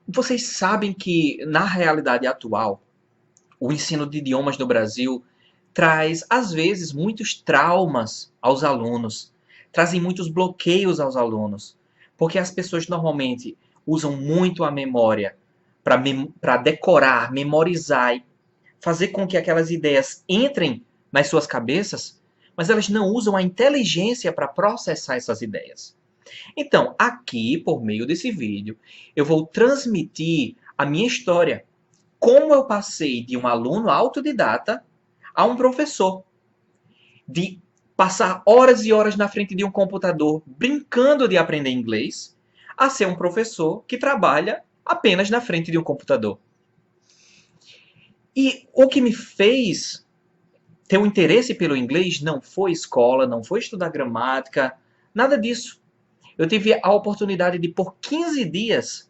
Vocês sabem que, na realidade atual, o ensino de idiomas no Brasil traz, às vezes, muitos traumas aos alunos, trazem muitos bloqueios aos alunos, porque as pessoas normalmente usam muito a memória para decorar, memorizar e fazer com que aquelas ideias entrem nas suas cabeças, mas elas não usam a inteligência para processar essas ideias. Então, aqui, por meio desse vídeo, eu vou transmitir a minha história. Como eu passei de um aluno autodidata a um professor. De passar horas e horas na frente de um computador brincando de aprender inglês, a ser um professor que trabalha apenas na frente de um computador. E o que me fez ter um interesse pelo inglês não foi escola, não foi estudar gramática, nada disso. Eu tive a oportunidade de, por 15 dias,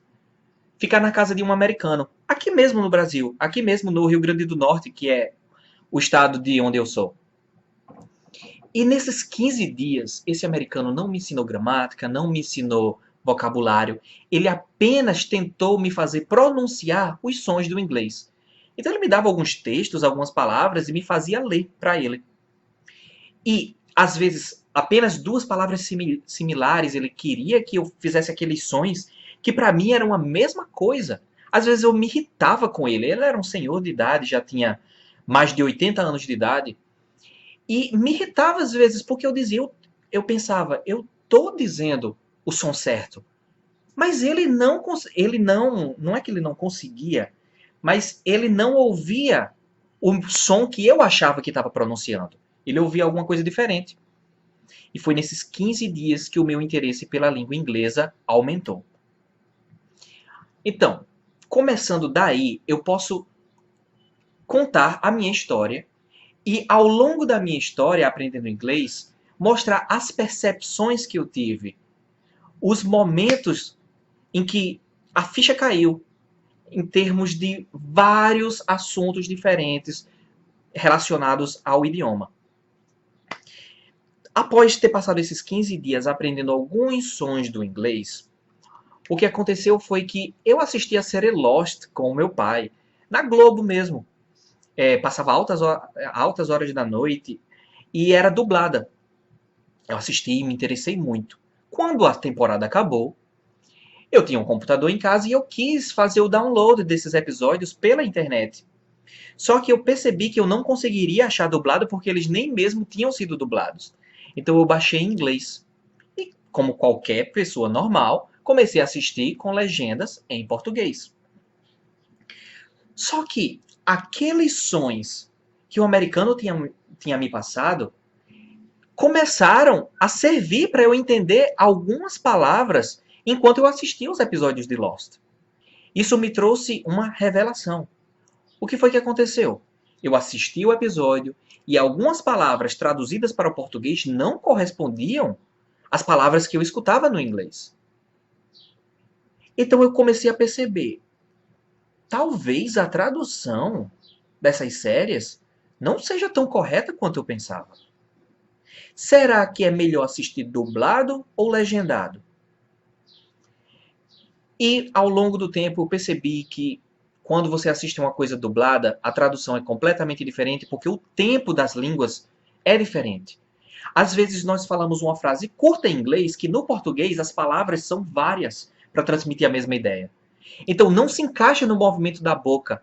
ficar na casa de um americano. Aqui mesmo no Brasil, aqui mesmo no Rio Grande do Norte, que é o estado de onde eu sou. E nesses 15 dias, esse americano não me ensinou gramática, não me ensinou vocabulário. Ele apenas tentou me fazer pronunciar os sons do inglês. Então ele me dava alguns textos, algumas palavras e me fazia ler para ele. E, às vezes, apenas duas palavras similares, ele queria que eu fizesse aqueles sons que para mim eram a mesma coisa. Às vezes eu me irritava com ele. Ele era um senhor de idade, já tinha mais de 80 anos de idade. E me irritava às vezes, porque eu pensava, eu tô dizendo o som certo. Mas não é que ele não conseguia, mas ele não ouvia o som que eu achava que estava pronunciando. Ele ouvia alguma coisa diferente. E foi nesses 15 dias que o meu interesse pela língua inglesa aumentou. Então, começando daí, eu posso contar a minha história e, ao longo da minha história aprendendo inglês, mostrar as percepções que eu tive, os momentos em que a ficha caiu, em termos de vários assuntos diferentes relacionados ao idioma. Após ter passado esses 15 dias aprendendo alguns sons do inglês, o que aconteceu foi que eu assisti a série Lost com o meu pai, na Globo mesmo. Passava altas horas da noite e era dublada. Eu assisti e me interessei muito. Quando a temporada acabou, eu tinha um computador em casa e eu quis fazer o download desses episódios pela internet. Só que eu percebi que eu não conseguiria achar dublado porque eles nem mesmo tinham sido dublados. Então eu baixei em inglês. E, como qualquer pessoa normal, comecei a assistir com legendas em português. Só que aqueles sons que o americano tinha me passado começaram a servir para eu entender algumas palavras enquanto eu assistia os episódios de Lost. Isso me trouxe uma revelação. O que foi que aconteceu? Eu assisti o episódio e algumas palavras traduzidas para o português não correspondiam às palavras que eu escutava no inglês. Então eu comecei a perceber, talvez a tradução dessas séries não seja tão correta quanto eu pensava. Será que é melhor assistir dublado ou legendado? E ao longo do tempo eu percebi que quando você assiste uma coisa dublada, a tradução é completamente diferente porque o tempo das línguas é diferente. Às vezes nós falamos uma frase curta em inglês que no português as palavras são várias para transmitir a mesma ideia. Então não se encaixa no movimento da boca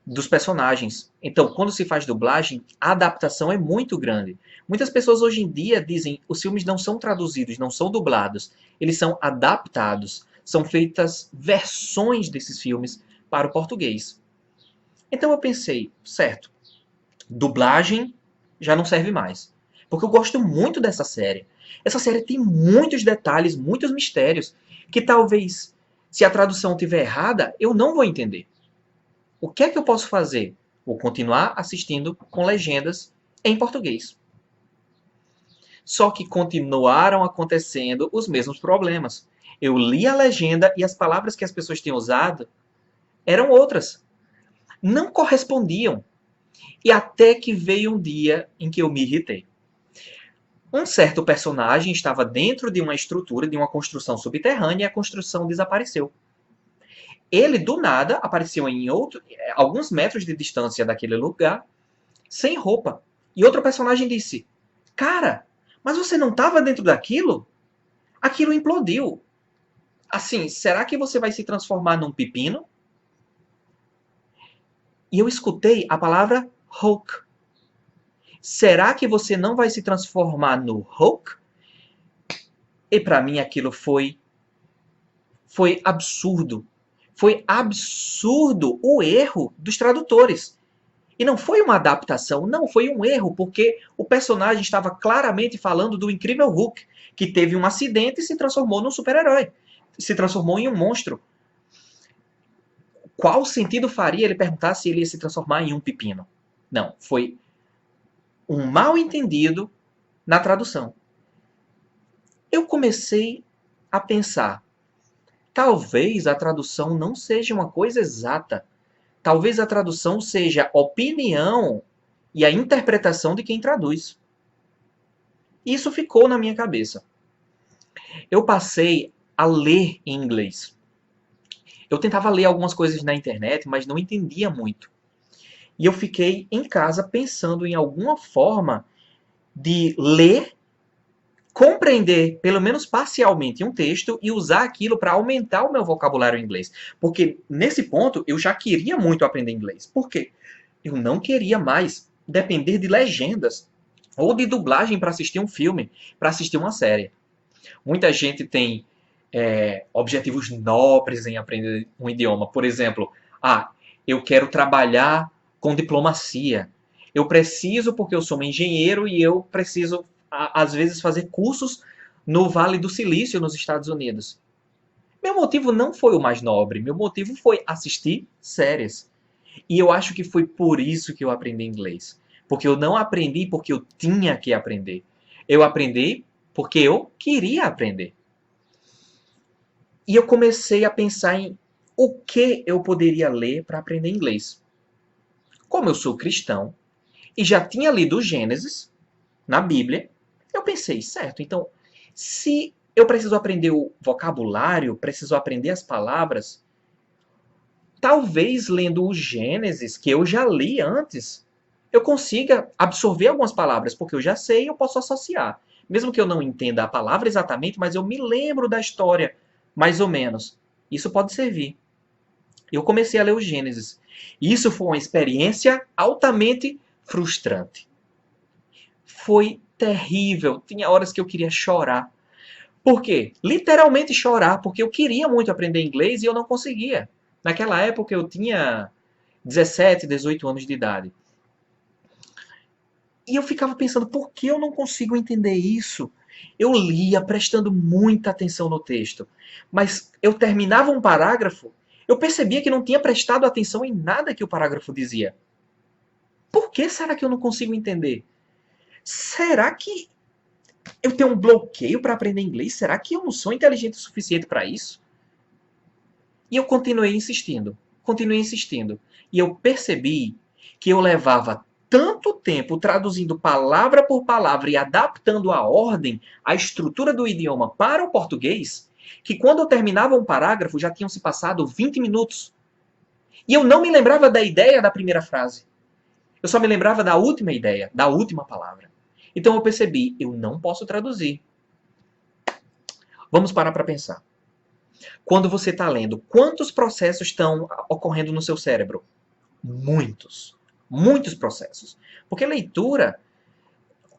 dos personagens. Então, quando se faz dublagem, a adaptação é muito grande. Muitas pessoas hoje em dia dizem os filmes não são traduzidos, não são dublados. Eles são adaptados. São feitas versões desses filmes para o português. Então eu pensei, certo, dublagem já não serve mais. Porque eu gosto muito dessa série. Essa série tem muitos detalhes, muitos mistérios, que talvez, se a tradução estiver errada, eu não vou entender. O que é que eu posso fazer? Vou continuar assistindo com legendas em português. Só que continuaram acontecendo os mesmos problemas. Eu li a legenda e as palavras que as pessoas tinham usado eram outras. Não correspondiam. E até que veio um dia em que eu me irritei. Um certo personagem estava dentro de uma estrutura, de uma construção subterrânea, e a construção desapareceu. Ele, do nada, apareceu em alguns metros de distância daquele lugar, sem roupa. E outro personagem disse: Cara, mas você não estava dentro daquilo? Aquilo implodiu. Assim, será que você vai se transformar num pepino? E eu escutei a palavra Hulk. Será que você não vai se transformar no Hulk? E para mim aquilo foi absurdo. Foi absurdo o erro dos tradutores. E não foi uma adaptação, não, foi um erro, porque o personagem estava claramente falando do incrível Hulk, que teve um acidente e se transformou num super-herói. Se transformou em um monstro. Qual sentido faria ele perguntar se ele ia se transformar em um pepino? Não, foi um mal entendido na tradução. Eu comecei a pensar, talvez a tradução não seja uma coisa exata. Talvez a tradução seja a opinião e a interpretação de quem traduz. Isso ficou na minha cabeça. Eu passei a ler em inglês. Eu tentava ler algumas coisas na internet, mas não entendia muito. E eu fiquei em casa pensando em alguma forma de ler, compreender, pelo menos parcialmente, um texto e usar aquilo para aumentar o meu vocabulário em inglês. Porque nesse ponto eu já queria muito aprender inglês. Por quê? Eu não queria mais depender de legendas ou de dublagem para assistir um filme, para assistir uma série. Muita gente tem objetivos nobres em aprender um idioma. Por exemplo, eu quero trabalhar com diplomacia. Eu preciso porque eu sou um engenheiro e eu preciso, às vezes, fazer cursos no Vale do Silício, nos Estados Unidos. Meu motivo não foi o mais nobre. Meu motivo foi assistir séries. E eu acho que foi por isso que eu aprendi inglês. Porque eu não aprendi porque eu tinha que aprender. Eu aprendi porque eu queria aprender. E eu comecei a pensar em o que eu poderia ler para aprender inglês. Como eu sou cristão e já tinha lido o Gênesis na Bíblia, eu pensei, certo, então, se eu preciso aprender o vocabulário, preciso aprender as palavras, talvez lendo o Gênesis, que eu já li antes, eu consiga absorver algumas palavras, porque eu já sei e eu posso associar. Mesmo que eu não entenda a palavra exatamente, mas eu me lembro da história, mais ou menos. Isso pode servir. Eu comecei a ler o Gênesis. E isso foi uma experiência altamente frustrante. Foi terrível. Tinha horas que eu queria chorar. Por quê? Literalmente chorar, porque eu queria muito aprender inglês e eu não conseguia. Naquela época eu tinha 17, 18 anos de idade. E eu ficava pensando, por que eu não consigo entender isso? Eu lia prestando muita atenção no texto, mas eu terminava um parágrafo, eu percebia que não tinha prestado atenção em nada que o parágrafo dizia. Por que será que eu não consigo entender? Será que eu tenho um bloqueio para aprender inglês? Será que eu não sou inteligente o suficiente para isso? E eu continuei insistindo. E eu percebi que eu levava tanto tempo traduzindo palavra por palavra e adaptando a ordem, a estrutura do idioma para o português, que quando eu terminava um parágrafo já tinham se passado 20 minutos. E eu não me lembrava da ideia da primeira frase. Eu só me lembrava da última ideia, da última palavra. Então eu percebi, eu não posso traduzir. Vamos parar para pensar. Quando você está lendo, quantos processos estão ocorrendo no seu cérebro? Muitos. Muitos processos. Porque leitura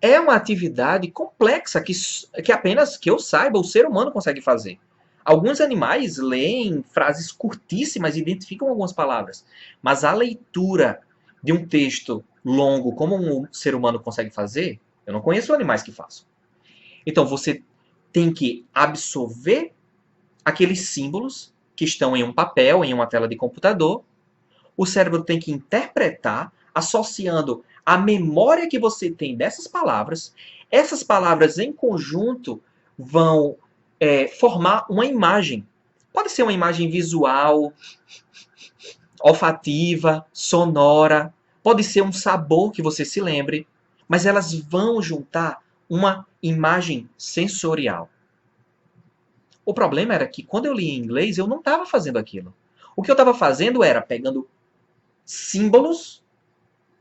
é uma atividade complexa que apenas que eu saiba o ser humano consegue fazer. Alguns animais leem frases curtíssimas e identificam algumas palavras. Mas a leitura de um texto longo, como um ser humano consegue fazer, eu não conheço animais que façam. Então você tem que absorver aqueles símbolos que estão em um papel, em uma tela de computador. O cérebro tem que interpretar, associando a memória que você tem dessas palavras. Essas palavras em conjunto vão formar uma imagem. Pode ser uma imagem visual, olfativa, sonora, Pode ser um sabor que você se lembre, mas elas vão juntar uma imagem sensorial. O problema era que quando eu li em inglês, eu não estava fazendo aquilo. O que eu estava fazendo era pegando símbolos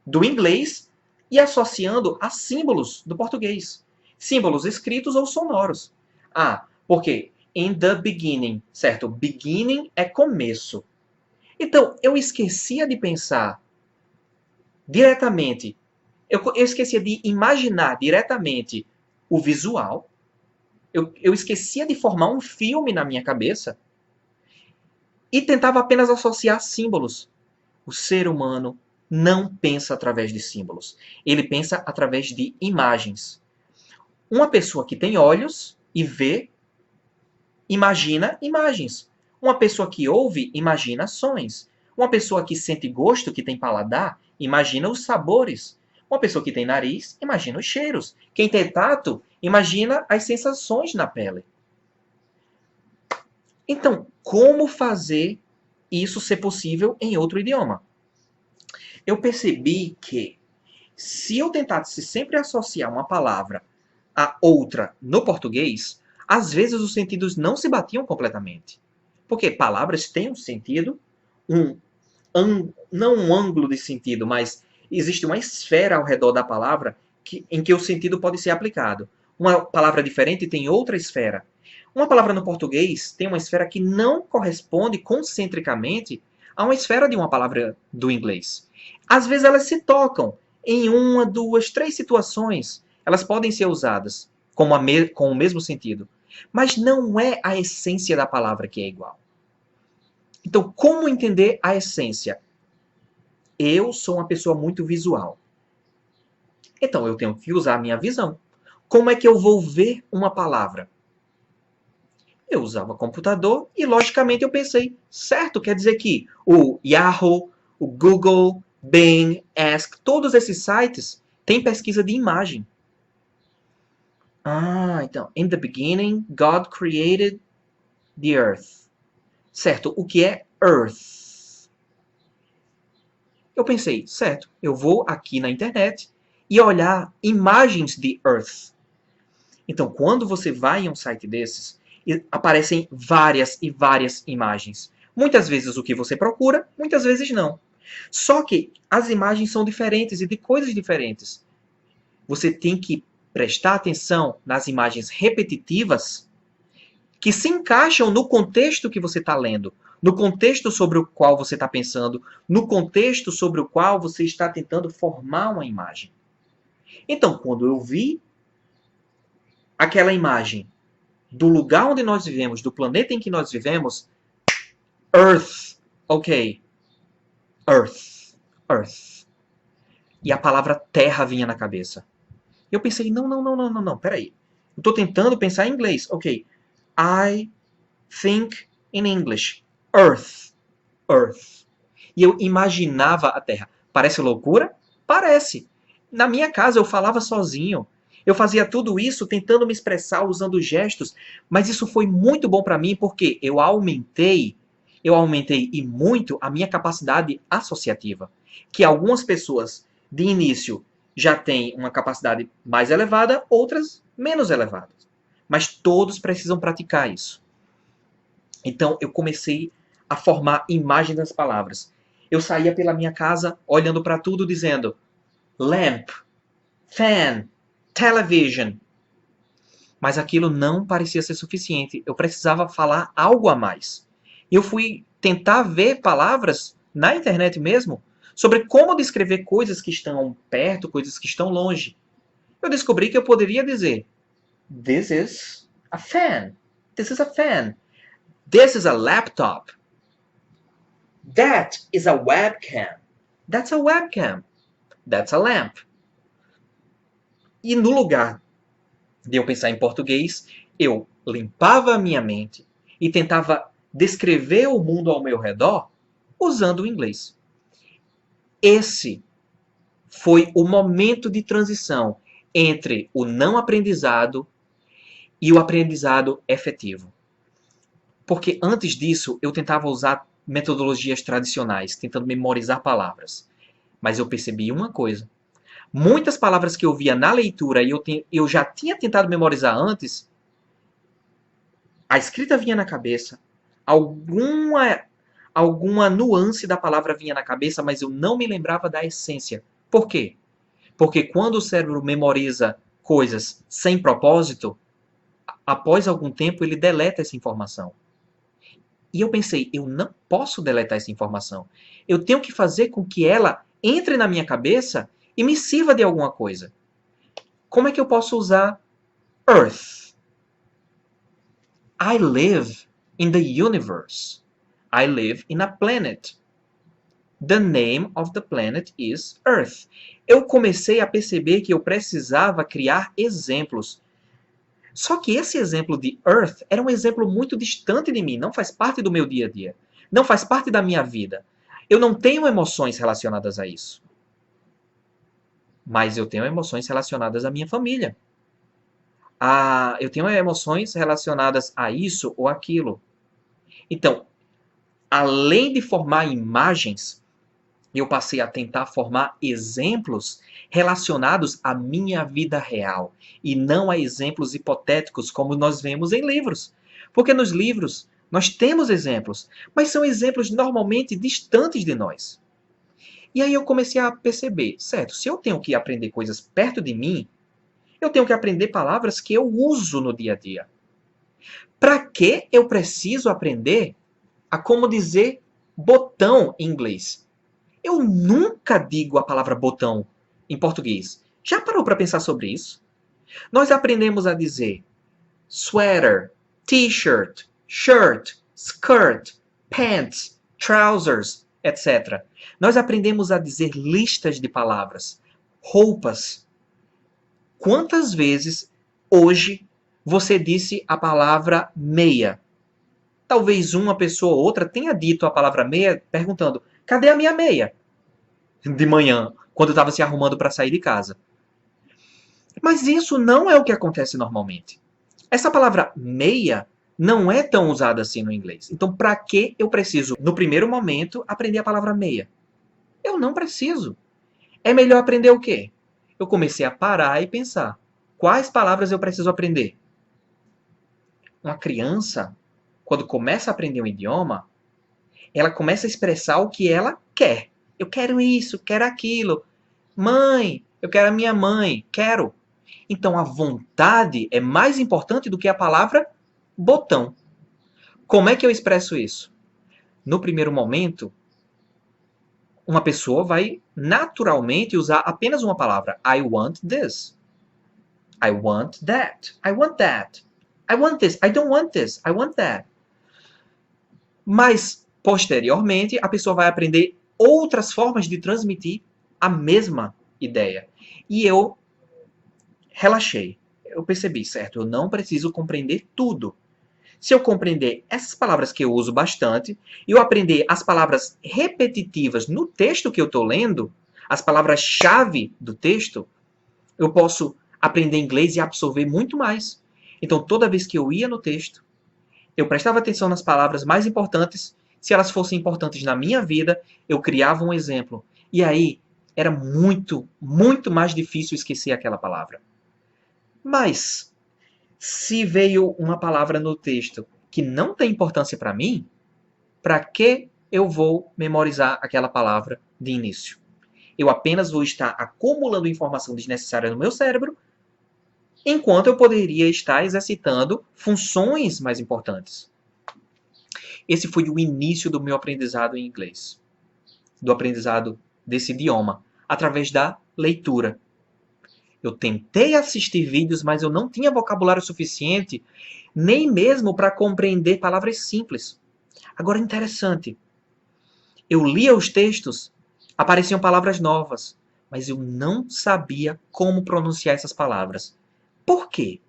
do inglês e associando a símbolos do português. Símbolos escritos ou sonoros. Ah, porque in the beginning, certo? Beginning é começo. Então, eu esquecia de pensar diretamente, eu esquecia de imaginar diretamente o visual, eu esquecia de formar um filme na minha cabeça e tentava apenas associar símbolos. O ser humano não pensa através de símbolos. Ele pensa através de imagens. Uma pessoa que tem olhos e vê, imagina imagens. Uma pessoa que ouve, imagina sons. Uma pessoa que sente gosto, que tem paladar, imagina os sabores. Uma pessoa que tem nariz, imagina os cheiros. Quem tem tato, imagina as sensações na pele. Então, como fazer isso ser possível em outro idioma? Eu percebi que se eu tentasse sempre associar uma palavra a outra no português, às vezes os sentidos não se batiam completamente. Porque palavras têm um sentido, não um ângulo de sentido, mas existe uma esfera ao redor da palavra em que o sentido pode ser aplicado. Uma palavra diferente tem outra esfera. Uma palavra no português tem uma esfera que não corresponde concentricamente a uma esfera de uma palavra do inglês. Às vezes elas se tocam em uma, duas, três situações. Elas podem ser usadas com o mesmo sentido. Mas não é a essência da palavra que é igual. Então, como entender a essência? Eu sou uma pessoa muito visual. Então, eu tenho que usar a minha visão. Como é que eu vou ver uma palavra? Eu usava computador e, logicamente, eu pensei, certo, quer dizer que o Yahoo, o Google, Bing, Ask, todos esses sites têm pesquisa de imagem. Ah, então, in the beginning, God created the earth. Certo, o que é earth? Eu pensei, certo, eu vou aqui na internet e olhar imagens de earth. Então, quando você vai em um site desses, aparecem várias e várias imagens. Muitas vezes o que você procura, muitas vezes não. Só que as imagens são diferentes e de coisas diferentes. Você tem que prestar atenção nas imagens repetitivas que se encaixam no contexto que você está lendo, no contexto sobre o qual você está pensando, no contexto sobre o qual você está tentando formar uma imagem. Então, quando eu vi aquela imagem do lugar onde nós vivemos, do planeta em que nós vivemos, Earth, ok, Earth, Earth. E a palavra terra vinha na cabeça. Eu pensei, não, peraí. Eu estou tentando pensar em inglês. Ok, I think in English. Earth, Earth. E eu imaginava a terra. Parece loucura? Parece. Na minha casa eu falava sozinho. Eu fazia tudo isso tentando me expressar usando gestos, mas isso foi muito bom para mim porque eu aumentei e muito a minha capacidade associativa, que algumas pessoas de início já têm uma capacidade mais elevada, outras menos elevadas. Mas todos precisam praticar isso. Então eu comecei a formar imagens das palavras. Eu saía pela minha casa olhando para tudo dizendo lamp, fan, television. Mas aquilo não parecia ser suficiente. Eu precisava falar algo a mais. Eu fui tentar ver palavras na internet mesmo sobre como descrever coisas que estão perto, coisas que estão longe. Eu descobri que eu poderia dizer This is a fan. This is a fan. This is a laptop. That is a webcam. That's a webcam. That's a lamp. E no lugar de eu pensar em português, eu limpava a minha mente e tentava descrever o mundo ao meu redor usando o inglês. Esse foi o momento de transição entre o não aprendizado e o aprendizado efetivo. Porque antes disso, eu tentava usar metodologias tradicionais, tentando memorizar palavras. Mas eu percebi uma coisa. Muitas palavras que eu via na leitura e eu já tinha tentado memorizar antes, a escrita vinha na cabeça, alguma nuance da palavra vinha na cabeça, mas eu não me lembrava da essência. Por quê? Porque quando o cérebro memoriza coisas sem propósito, após algum tempo ele deleta essa informação. E eu pensei, eu não posso deletar essa informação. Eu tenho que fazer com que ela entre na minha cabeça e me sirva de alguma coisa. Como é que eu posso usar Earth? I live in the universe. I live in a planet. The name of the planet is Earth. Eu comecei a perceber que eu precisava criar exemplos. Só que esse exemplo de Earth era um exemplo muito distante de mim, não faz parte do meu dia a dia, não faz parte da minha vida. Eu não tenho emoções relacionadas a isso. Mas eu tenho emoções relacionadas à minha família. Eu tenho emoções relacionadas a isso ou aquilo. Então, além de formar imagens, eu passei a tentar formar exemplos relacionados à minha vida real e não a exemplos hipotéticos como nós vemos em livros. Porque nos livros nós temos exemplos, mas são exemplos normalmente distantes de nós. E aí eu comecei a perceber, certo, se eu tenho que aprender coisas perto de mim, eu tenho que aprender palavras que eu uso no dia a dia. Para que eu preciso aprender a como dizer botão em inglês? Eu nunca digo a palavra botão em português. Já parou para pensar sobre isso? Nós aprendemos a dizer sweater, t-shirt, shirt, skirt, pants, trousers, etc. Nós aprendemos a dizer listas de palavras, roupas. Quantas vezes hoje você disse a palavra meia? Talvez uma pessoa ou outra tenha dito a palavra meia perguntando: cadê a minha meia? De manhã, quando eu estava se arrumando para sair de casa. Mas isso não é o que acontece normalmente. Essa palavra meia não é tão usada assim no inglês. Então, para que eu preciso, no primeiro momento, aprender a palavra meia? Eu não preciso. É melhor aprender o quê? Eu comecei a parar e pensar. Quais palavras eu preciso aprender? Uma criança, quando começa a aprender um idioma, ela começa a expressar o que ela quer. Eu quero isso, quero aquilo. Mãe, eu quero a minha mãe, quero. Então a vontade é mais importante do que a palavra botão. Como é que eu expresso isso? No primeiro momento, uma pessoa vai naturalmente usar apenas uma palavra. I want this. I want that. I want that. I want this. I don't want this. I want that. Mas, posteriormente, a pessoa vai aprender outras formas de transmitir a mesma ideia. E eu relaxei. Eu percebi, certo? Eu não preciso compreender tudo. Se eu compreender essas palavras que eu uso bastante, e eu aprender as palavras repetitivas no texto que eu estou lendo, as palavras-chave do texto, eu posso aprender inglês e absorver muito mais. Então, toda vez que eu ia no texto, eu prestava atenção nas palavras mais importantes. Se elas fossem importantes na minha vida, eu criava um exemplo. E aí, era muito, muito mais difícil esquecer aquela palavra. Mas, se veio uma palavra no texto que não tem importância para mim, para que eu vou memorizar aquela palavra de início? Eu apenas vou estar acumulando informação desnecessária no meu cérebro, enquanto eu poderia estar exercitando funções mais importantes. Esse foi o início do meu aprendizado em inglês, do aprendizado desse idioma, através da leitura. Eu tentei assistir vídeos, mas eu não tinha vocabulário suficiente, nem mesmo para compreender palavras simples. Agora, interessante, eu lia os textos, apareciam palavras novas, mas eu não sabia como pronunciar essas palavras. Por quê?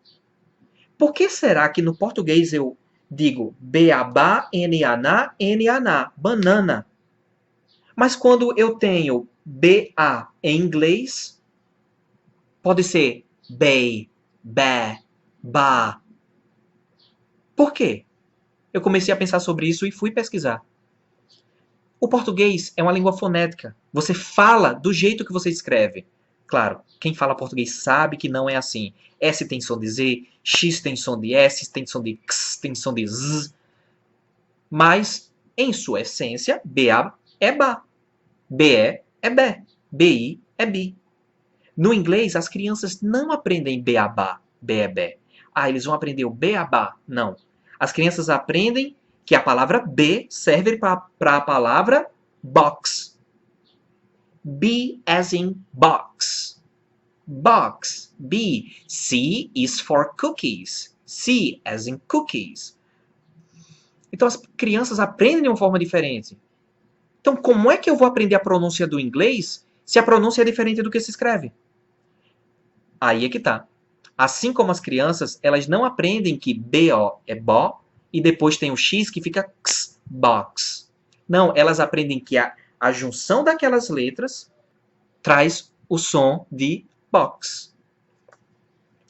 Por que será que no português eu digo beabá, n-a-na, n-a-na, banana? Mas quando eu tenho ba em inglês, pode ser bay, bé, ba. Por quê? Eu comecei a pensar sobre isso e fui pesquisar. O português é uma língua fonética. Você fala do jeito que você escreve. Claro, quem fala português sabe que não é assim. S tem som de Z, X tem som de S, tem som de X, tem som de Z. Mas, em sua essência, BA é BA. BE é BE. BI é BI. No inglês, as crianças não aprendem beabá, bebé. Ah, eles vão aprender o beabá. Não. As crianças aprendem que a palavra B serve para a palavra box. B as in box. Box. B. C is for cookies. C as in cookies. Então as crianças aprendem de uma forma diferente. Então como é que eu vou aprender a pronúncia do inglês se a pronúncia é diferente do que se escreve? Aí é que tá. Assim como as crianças, elas não aprendem que BO é bó e depois tem o X que fica X, box. Não, elas aprendem que a junção daquelas letras traz o som de box.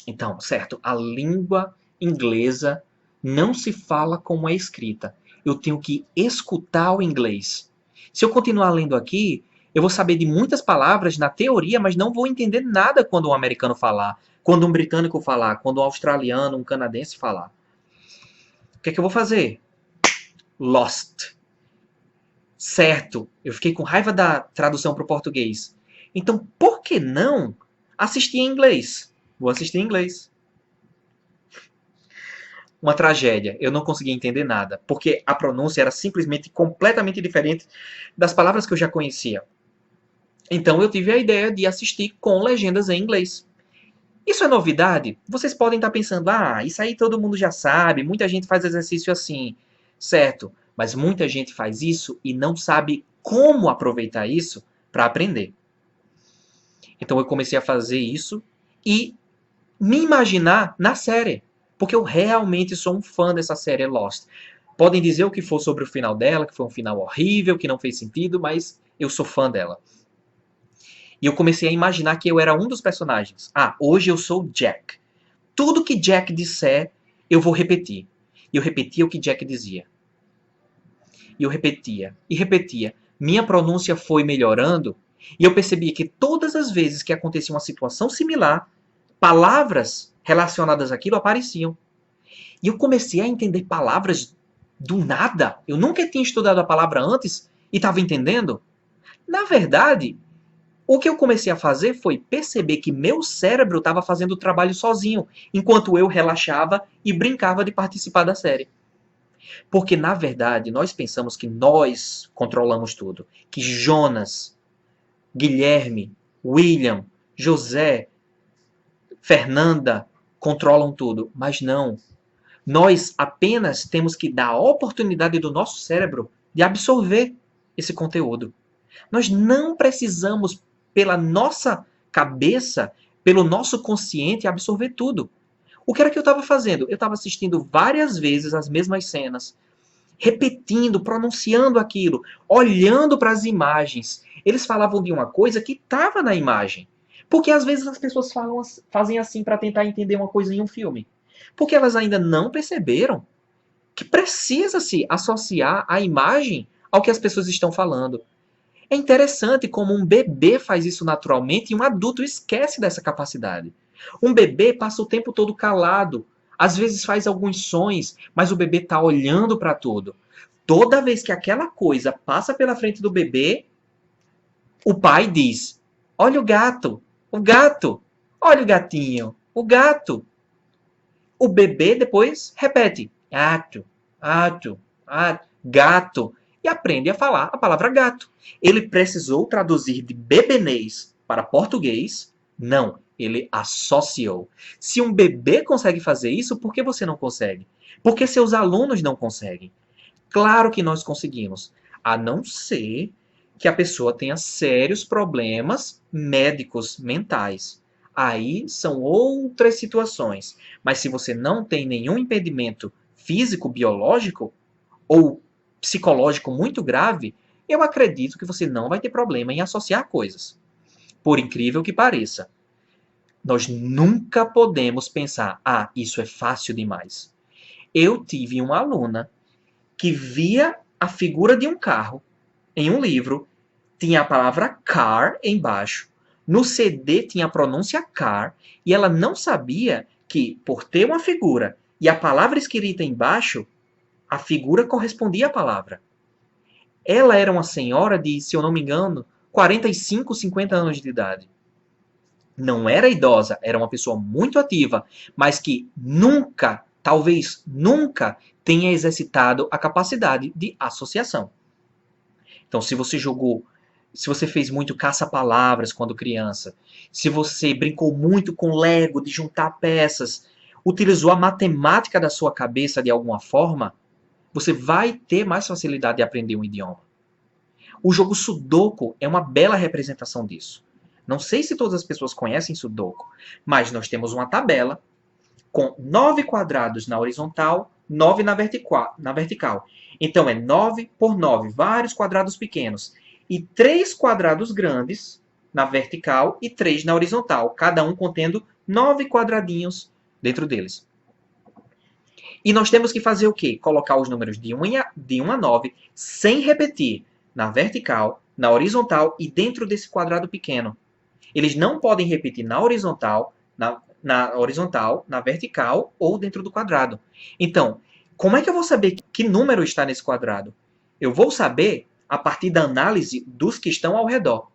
Então, certo, a língua inglesa não se fala como é escrita. Eu tenho que escutar o inglês. Se eu continuar lendo aqui, eu vou saber de muitas palavras na teoria, mas não vou entender nada quando um americano falar, quando um britânico falar, quando um australiano, um canadense falar. O que é que eu vou fazer? Lost. Certo, eu fiquei com raiva da tradução para o português. Então, por que não assistir em inglês? Vou assistir em inglês. Uma tragédia. Eu não conseguia entender nada, porque a pronúncia era simplesmente completamente diferente das palavras que eu já conhecia. Então eu tive a ideia de assistir com legendas em inglês. Isso é novidade? Vocês podem estar pensando, isso aí todo mundo já sabe, muita gente faz exercício assim. Certo, mas muita gente faz isso e não sabe como aproveitar isso para aprender. Então eu comecei a fazer isso e me imaginar na série, porque eu realmente sou um fã dessa série Lost. Podem dizer o que for sobre o final dela, que foi um final horrível, que não fez sentido, mas eu sou fã dela. E eu comecei a imaginar que eu era um dos personagens. Hoje eu sou Jack. Tudo que Jack disser, eu vou repetir. E eu repetia o que Jack dizia. E eu repetia, e repetia. Minha pronúncia foi melhorando, e eu percebi que todas as vezes que acontecia uma situação similar, palavras relacionadas àquilo apareciam. E eu comecei a entender palavras do nada. Eu nunca tinha estudado a palavra antes e estava entendendo. Na verdade, o que eu comecei a fazer foi perceber que meu cérebro estava fazendo o trabalho sozinho, enquanto eu relaxava e brincava de participar da série. Porque, na verdade, nós pensamos que nós controlamos tudo. Que Jonas, Guilherme, William, José, Fernanda controlam tudo. Mas não. Nós apenas temos que dar a oportunidade do nosso cérebro de absorver esse conteúdo. Nós não precisamos, pela nossa cabeça, pelo nosso consciente, absorver tudo. O que era que eu estava fazendo? Eu estava assistindo várias vezes as mesmas cenas, repetindo, pronunciando aquilo, olhando para as imagens. Eles falavam de uma coisa que estava na imagem. Porque às vezes as pessoas fazem assim para tentar entender uma coisa em um filme. Porque elas ainda não perceberam que precisa se associar a imagem ao que as pessoas estão falando. É interessante como um bebê faz isso naturalmente e um adulto esquece dessa capacidade. Um bebê passa o tempo todo calado, às vezes faz alguns sons, mas o bebê está olhando para tudo. Toda vez que aquela coisa passa pela frente do bebê, o pai diz: olha o gato, olha o gatinho, o gato. O bebê depois repete: gato, gato, gato. E aprende a falar a palavra gato. Ele precisou traduzir de bebenês para português? Não, ele associou. Se um bebê consegue fazer isso, por que você não consegue? Por que seus alunos não conseguem? Claro que nós conseguimos, a não ser que a pessoa tenha sérios problemas médicos mentais. Aí são outras situações. Mas se você não tem nenhum impedimento físico, biológico ou psicológico muito grave, eu acredito que você não vai ter problema em associar coisas. Por incrível que pareça. Nós nunca podemos pensar, isso é fácil demais. Eu tive uma aluna que via a figura de um carro em um livro, tinha a palavra car embaixo. No CD tinha a pronúncia car e ela não sabia que, por ter uma figura e a palavra escrita embaixo, a figura correspondia à palavra. Ela era uma senhora de, se eu não me engano, 45, 50 anos de idade. Não era idosa, era uma pessoa muito ativa, mas que nunca, talvez nunca, tenha exercitado a capacidade de associação. Então, se você fez muito caça-palavras quando criança, se você brincou muito com Lego, de juntar peças, utilizou a matemática da sua cabeça de alguma forma, você vai ter mais facilidade de aprender um idioma. O jogo Sudoku é uma bela representação disso. Não sei se todas as pessoas conhecem Sudoku, mas nós temos uma tabela com 9 quadrados na horizontal, 9 na vertical. Então é 9 por 9, vários quadrados pequenos. E 3 quadrados grandes na vertical e 3 na horizontal, cada um contendo 9 quadradinhos dentro deles. E nós temos que fazer o quê? Colocar os números de 1 a 9 sem repetir na vertical, na horizontal e dentro desse quadrado pequeno. Eles não podem repetir na horizontal, na vertical ou dentro do quadrado. Então, como é que eu vou saber que número está nesse quadrado? Eu vou saber a partir da análise dos que estão ao redor.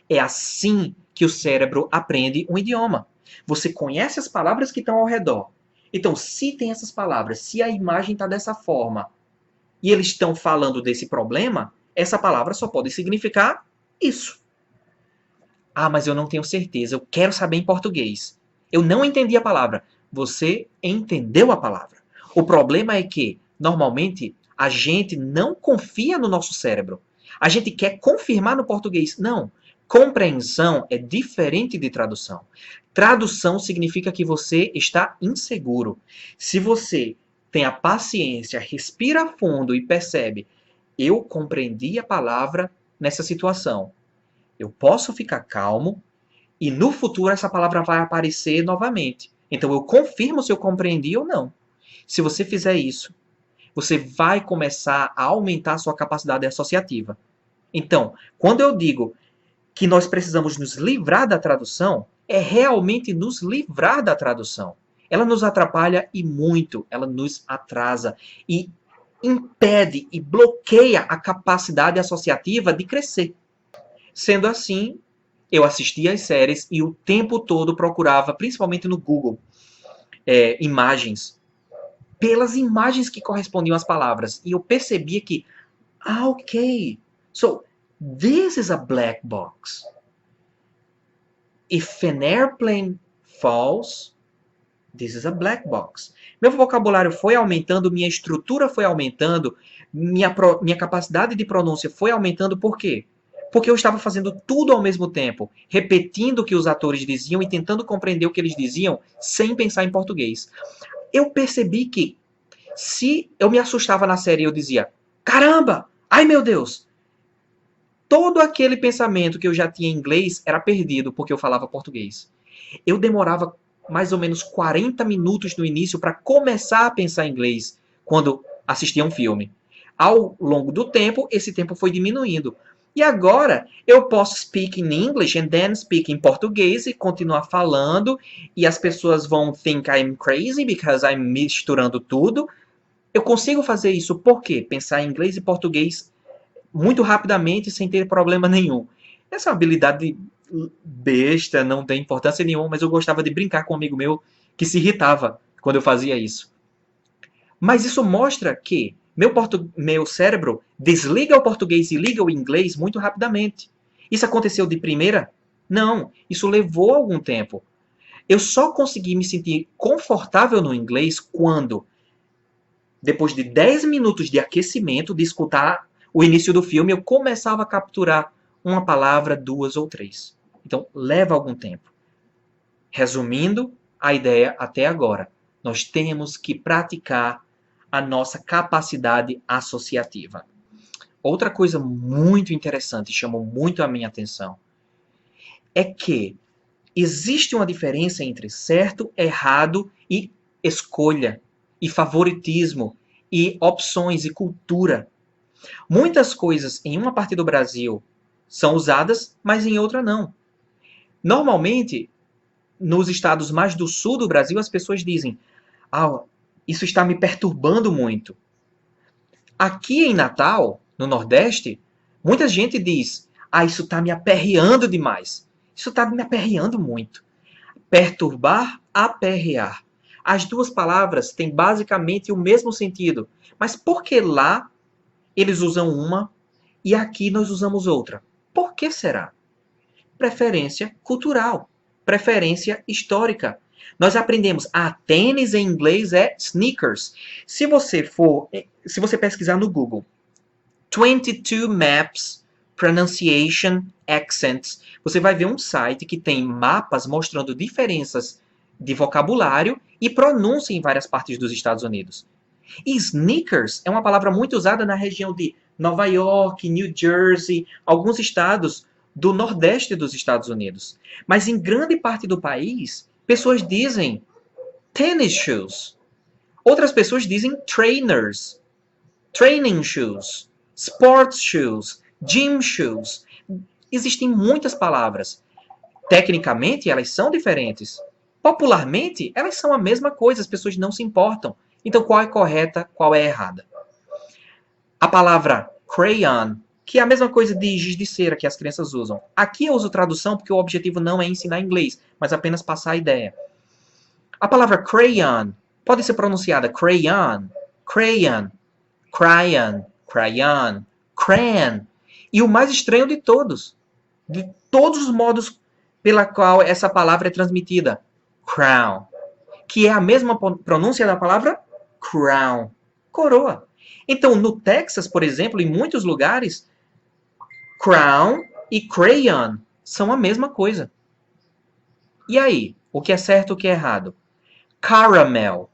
É assim que o cérebro aprende um idioma. Você conhece as palavras que estão ao redor. Então, se tem essas palavras, se a imagem está dessa forma, e eles estão falando desse problema, essa palavra só pode significar isso. Ah, mas eu não tenho certeza, eu quero saber em português. Eu não entendi a palavra. Você entendeu a palavra. O problema é que, normalmente, a gente não confia no nosso cérebro. A gente quer confirmar no português. Não. Compreensão é diferente de tradução. Tradução significa que você está inseguro. Se você tem a paciência, respira fundo e percebe, eu compreendi a palavra nessa situação. Eu posso ficar calmo e no futuro essa palavra vai aparecer novamente. Então eu confirmo se eu compreendi ou não. Se você fizer isso, você vai começar a aumentar a sua capacidade associativa. Então, quando eu digo que nós precisamos nos livrar da tradução, é realmente nos livrar da tradução. Ela nos atrapalha e muito, ela nos atrasa e impede e bloqueia a capacidade associativa de crescer. Sendo assim, eu assistia às séries e o tempo todo procurava, principalmente no Google, imagens, pelas imagens que correspondiam às palavras. E eu percebia que, ok, so this is a black box. If an airplane falls, this is a black box. Meu vocabulário foi aumentando, minha estrutura foi aumentando, minha capacidade de pronúncia foi aumentando, por quê? Porque eu estava fazendo tudo ao mesmo tempo, repetindo o que os atores diziam e tentando compreender o que eles diziam sem pensar em português. Eu percebi que se eu me assustava na série e eu dizia, caramba, ai meu Deus, todo aquele pensamento que eu já tinha em inglês era perdido porque eu falava português. Eu demorava mais ou menos 40 minutos no início para começar a pensar em inglês quando assistia um filme. Ao longo do tempo, esse tempo foi diminuindo. E agora eu posso speak in English and then speak em português e continuar falando e as pessoas vão think I'm crazy because I'm misturando tudo. Eu consigo fazer isso por quê? Pensar em inglês e português muito rapidamente sem ter problema nenhum. Essa é uma habilidade besta, não tem importância nenhuma, mas eu gostava de brincar com um amigo meu que se irritava quando eu fazia isso. Mas isso mostra que meu cérebro desliga o português e liga o inglês muito rapidamente. Isso aconteceu de primeira? Não, isso levou algum tempo. Eu só consegui me sentir confortável no inglês quando, depois de 10 minutos de aquecimento, de escutar o início do filme, eu começava a capturar uma palavra, duas ou três. Então, leva algum tempo. Resumindo a ideia até agora, nós temos que praticar a nossa capacidade associativa. Outra coisa muito interessante, chamou muito a minha atenção, é que existe uma diferença entre certo, errado e escolha, e favoritismo, e opções e cultura. Muitas coisas em uma parte do Brasil são usadas, mas em outra não. Normalmente, nos estados mais do sul do Brasil, as pessoas dizem: ah, isso está me perturbando muito. Aqui em Natal, no Nordeste, muita gente diz: ah, isso está me aperreando demais. Isso está me aperreando muito. Perturbar, aperrear. As duas palavras têm basicamente o mesmo sentido. Mas por que lá eles usam uma e aqui nós usamos outra? Por que será? Preferência cultural, preferência histórica. Nós aprendemos, tênis em inglês é sneakers. Se você pesquisar no Google, 22 Maps, Pronunciation, Accents, você vai ver um site que tem mapas mostrando diferenças de vocabulário e pronúncia em várias partes dos Estados Unidos. E sneakers é uma palavra muito usada na região de Nova York, New Jersey, alguns estados do nordeste dos Estados Unidos. Mas em grande parte do país, pessoas dizem tennis shoes. Outras pessoas dizem trainers, training shoes, sports shoes, gym shoes. Existem muitas palavras. Tecnicamente, elas são diferentes. Popularmente, elas são a mesma coisa, as pessoas não se importam. Então, qual é correta, qual é errada? A palavra crayon, que é a mesma coisa de giz de cera que as crianças usam. Aqui eu uso tradução porque o objetivo não é ensinar inglês, mas apenas passar a ideia. A palavra crayon pode ser pronunciada crayon, crayon, crayon, crayon, crayon. E o mais estranho de todos os modos pela qual essa palavra é transmitida, crown, que é a mesma pronúncia da palavra crown, coroa. Então, no Texas, por exemplo, em muitos lugares, crown e crayon são a mesma coisa. E aí, o que é certo e o que é errado? Caramel.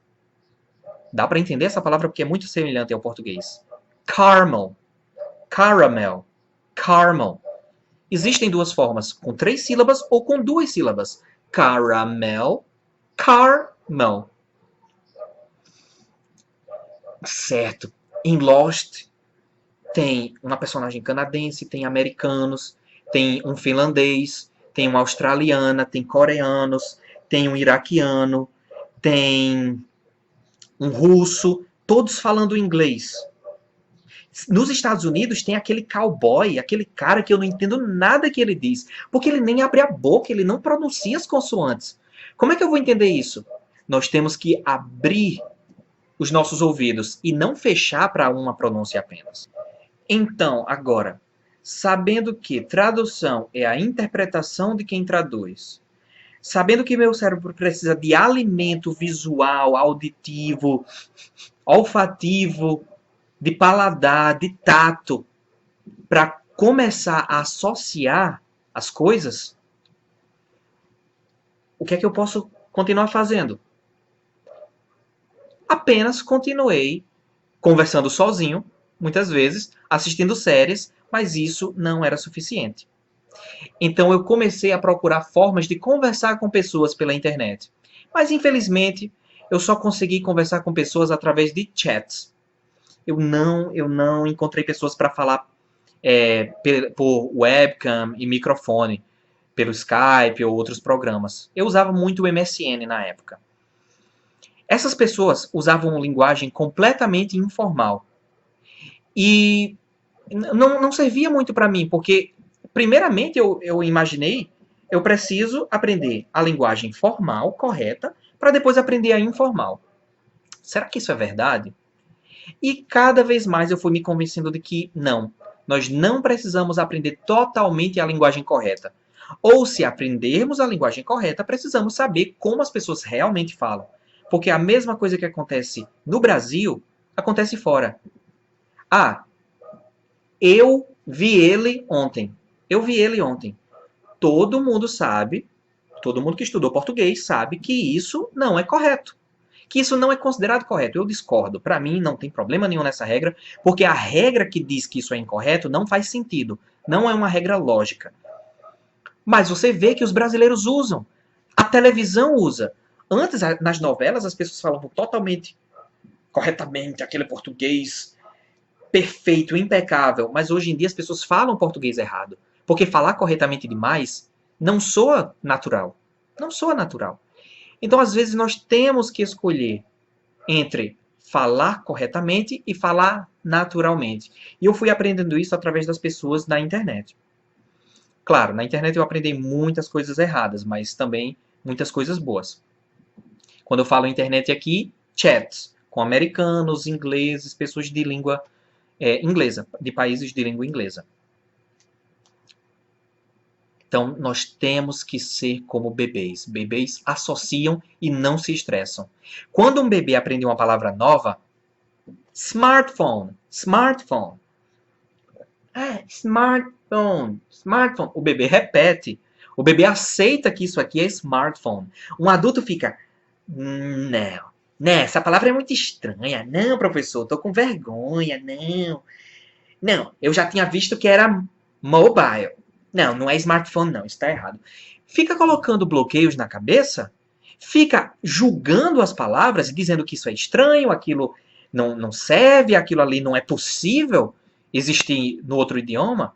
Dá para entender essa palavra porque é muito semelhante ao português. Caramel. Caramel. Caramel. Existem duas formas, com 3 sílabas ou com 2 sílabas. Caramel. Caramel. Certo. Em Lost, tem uma personagem canadense, tem americanos, tem um finlandês, tem uma australiana, tem coreanos, tem um iraquiano, tem um russo, todos falando inglês. Nos Estados Unidos tem aquele cowboy, aquele cara que eu não entendo nada que ele diz, porque ele nem abre a boca, ele não pronuncia as consoantes. Como é que eu vou entender isso? Nós temos que abrir os nossos ouvidos e não fechar para uma pronúncia apenas. Então, agora, sabendo que tradução é a interpretação de quem traduz, sabendo que meu cérebro precisa de alimento visual, auditivo, olfativo, de paladar, de tato, para começar a associar as coisas, o que é que eu posso continuar fazendo? Apenas continuei conversando sozinho, muitas vezes, assistindo séries, mas isso não era suficiente. Então eu comecei a procurar formas de conversar com pessoas pela internet. Mas infelizmente, eu só consegui conversar com pessoas através de chats. Eu não encontrei pessoas para falar por webcam e microfone, pelo Skype ou outros programas. Eu usava muito o MSN na época. Essas pessoas usavam uma linguagem completamente informal. E não servia muito para mim, porque, primeiramente, eu imaginei, eu preciso aprender a linguagem formal, correta, para depois aprender a informal. Será que isso é verdade? E cada vez mais eu fui me convencendo de que não, nós não precisamos aprender totalmente a linguagem correta. Ou se aprendermos a linguagem correta, precisamos saber como as pessoas realmente falam. Porque a mesma coisa que acontece no Brasil, acontece fora. Eu vi ele ontem. Eu vi ele ontem. Todo mundo sabe, todo mundo que estudou português sabe que isso não é correto. Que isso não é considerado correto. Eu discordo. Para mim, não tem problema nenhum nessa regra, porque a regra que diz que isso é incorreto não faz sentido. Não é uma regra lógica. Mas você vê que os brasileiros usam. A televisão usa. Antes, nas novelas, as pessoas falavam totalmente corretamente aquele português perfeito, impecável, mas hoje em dia as pessoas falam português errado. Porque falar corretamente demais não soa natural. Não soa natural. Então, às vezes, nós temos que escolher entre falar corretamente e falar naturalmente. E eu fui aprendendo isso através das pessoas na internet. Claro, na internet eu aprendi muitas coisas erradas, mas também muitas coisas boas. Quando eu falo internet aqui, chats com americanos, ingleses, pessoas de língua inglesa, de países de língua inglesa. Então, nós temos que ser como bebês. Bebês associam e não se estressam. Quando um bebê aprende uma palavra nova, smartphone, smartphone. Smartphone, smartphone. O bebê repete. O bebê aceita que isso aqui é smartphone. Um adulto fica, não, essa palavra é muito estranha. Não, professor, tô com vergonha, não. Não, eu já tinha visto que era mobile. Não, não é smartphone não, está errado. Fica colocando bloqueios na cabeça, fica julgando as palavras, dizendo que isso é estranho, aquilo não serve, aquilo ali não é possível existir no outro idioma,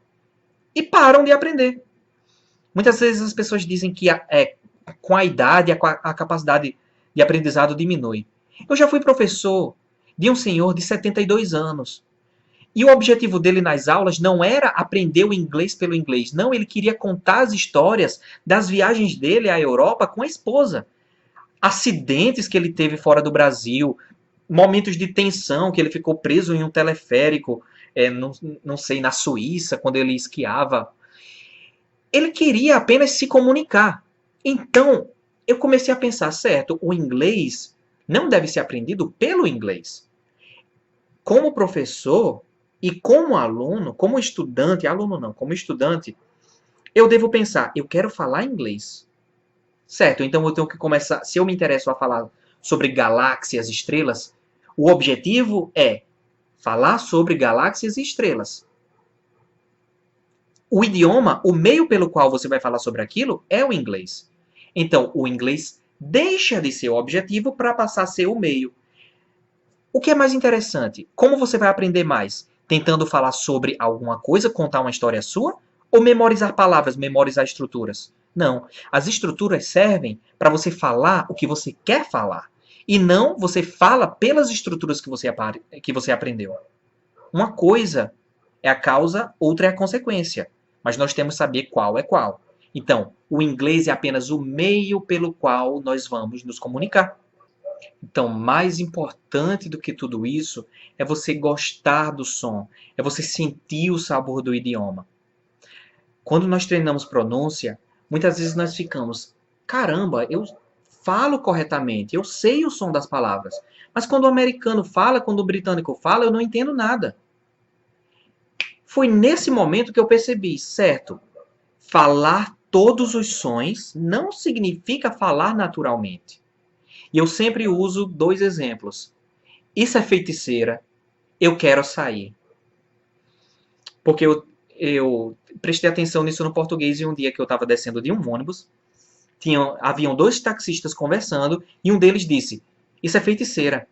e param de aprender. Muitas vezes as pessoas dizem que com a idade a capacidade de aprendizado diminui. Eu já fui professor de um senhor de 72 anos. E o objetivo dele nas aulas não era aprender o inglês pelo inglês. Não, ele queria contar as histórias das viagens dele à Europa com a esposa. Acidentes que ele teve fora do Brasil, momentos de tensão, que ele ficou preso em um teleférico, não sei, na Suíça, quando ele esquiava. Ele queria apenas se comunicar. Então, eu comecei a pensar, certo, o inglês não deve ser aprendido pelo inglês. Como professor e como aluno, como estudante, aluno não, como estudante, eu devo pensar, eu quero falar inglês. Certo, então eu tenho que começar, se eu me interesso a falar sobre galáxias, estrelas, o objetivo é falar sobre galáxias e estrelas. O idioma, o meio pelo qual você vai falar sobre aquilo é o inglês. Então, o inglês deixa de ser o objetivo para passar a ser o meio. O que é mais interessante? Como você vai aprender mais? Tentando falar sobre alguma coisa, contar uma história sua? Ou memorizar palavras, memorizar estruturas? Não. As estruturas servem para você falar o que você quer falar. E não você fala pelas estruturas que você aprendeu. Uma coisa é a causa, outra é a consequência. Mas nós temos que saber qual é qual. Então, o inglês é apenas o meio pelo qual nós vamos nos comunicar. Então, mais importante do que tudo isso é você gostar do som, é você sentir o sabor do idioma. Quando nós treinamos pronúncia, muitas vezes nós ficamos, caramba, eu falo corretamente, eu sei o som das palavras. Mas quando o americano fala, quando o britânico fala, eu não entendo nada. Foi nesse momento que eu percebi, certo, falar todos os sons não significa falar naturalmente. E eu sempre uso 2 exemplos. Isso é feiticeira, eu quero sair. Porque eu prestei atenção nisso no português e um dia que eu estava descendo de um ônibus, haviam 2 taxistas conversando e um deles disse, isso é feiticeira.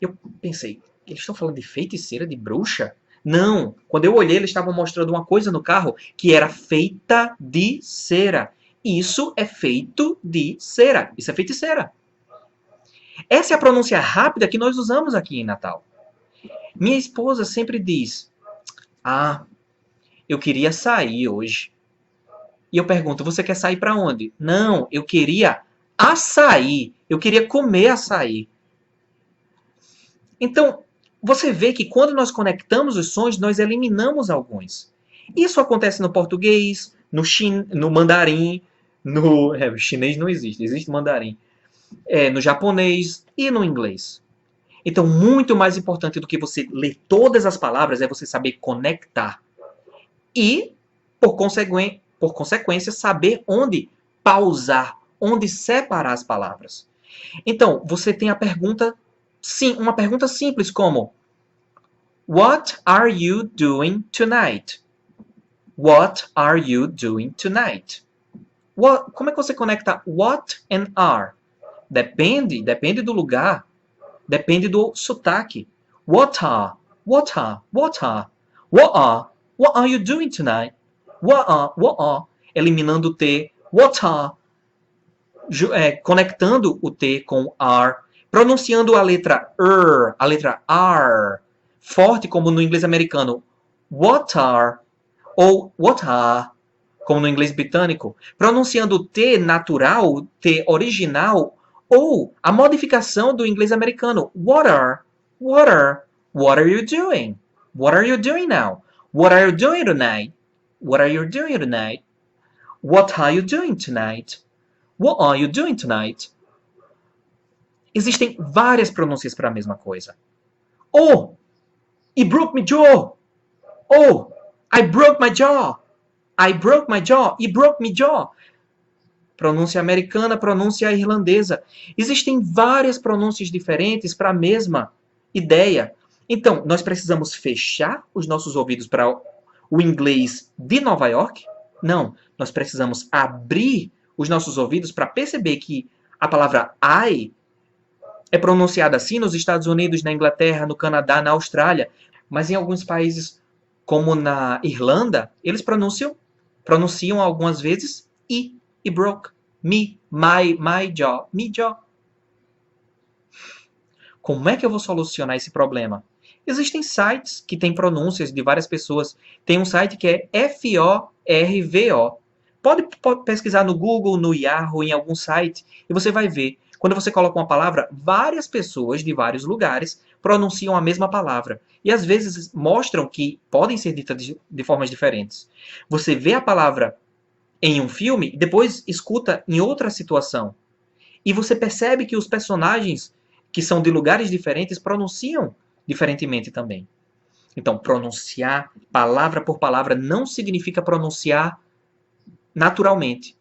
Eu pensei, eles estão falando de feiticeira, de bruxa? Não, quando eu olhei, eles estavam mostrando uma coisa no carro que era feita de cera. Isso é feito de cera. Isso é feiticeira. Essa é a pronúncia rápida que nós usamos aqui em Natal. Minha esposa sempre diz, eu queria sair hoje. E eu pergunto, você quer sair para onde? Não, eu queria açaí. Eu queria comer açaí. Então, você vê que quando nós conectamos os sons, nós eliminamos alguns. Isso acontece no português, no mandarim, no chinês não existe, existe mandarim. No japonês e no inglês. Então, muito mais importante do que você ler todas as palavras é você saber conectar. E, por consequência, saber onde pausar, onde separar as palavras. Então, você tem a pergunta, sim, uma pergunta simples como What are you doing tonight? What are you doing tonight? Como é que você conecta what and are? Depende do lugar, depende do sotaque. What are? What are? What are? What are you doing tonight? What are? Eliminando o T. What are? Conectando o T com are. Pronunciando a letra a letra R, forte como no inglês americano. What are? Ou what are? Como no inglês britânico. Pronunciando o T natural, o T original, ou a modificação do inglês americano. What are you doing? What are you doing now? What are you doing tonight? What are you doing tonight? What are you doing tonight? What are you doing tonight? Existem várias pronúncias para a mesma coisa. Oh, he broke my jaw. Oh, I broke my jaw. I broke my jaw. He broke my jaw. Pronúncia americana, pronúncia irlandesa. Existem várias pronúncias diferentes para a mesma ideia. Então, nós precisamos fechar os nossos ouvidos para o inglês de Nova York? Não. Nós precisamos abrir os nossos ouvidos para perceber que a palavra I é pronunciada assim nos Estados Unidos, na Inglaterra, no Canadá, na Austrália. Mas em alguns países, como na Irlanda, eles pronunciam algumas vezes I. He broke. Me, my jaw. Me jaw. Como é que eu vou solucionar esse problema? Existem sites que têm pronúncias de várias pessoas. Tem um site que é FORVO. Pode pesquisar no Google, no Yahoo, em algum site, e você vai ver. Quando você coloca uma palavra, várias pessoas de vários lugares pronunciam a mesma palavra. E às vezes mostram que podem ser ditas de formas diferentes. Você vê a palavra em um filme, depois escuta em outra situação. E você percebe que os personagens que são de lugares diferentes pronunciam diferentemente também. Então, pronunciar palavra por palavra não significa pronunciar naturalmente.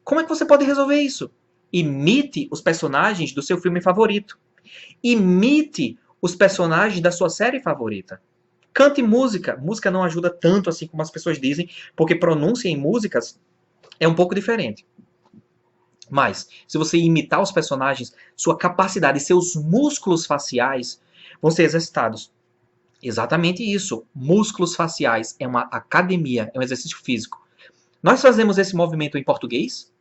Como é que você pode resolver isso? Imite os personagens do seu filme favorito. Imite os personagens da sua série favorita. Cante música. Música não ajuda tanto assim como as pessoas dizem, porque pronúncia em músicas é um pouco diferente. Mas, se você imitar os personagens, sua capacidade, seus músculos faciais vão ser exercitados. Exatamente isso. Músculos faciais é uma academia, é um exercício físico. Nós fazemos esse movimento em português,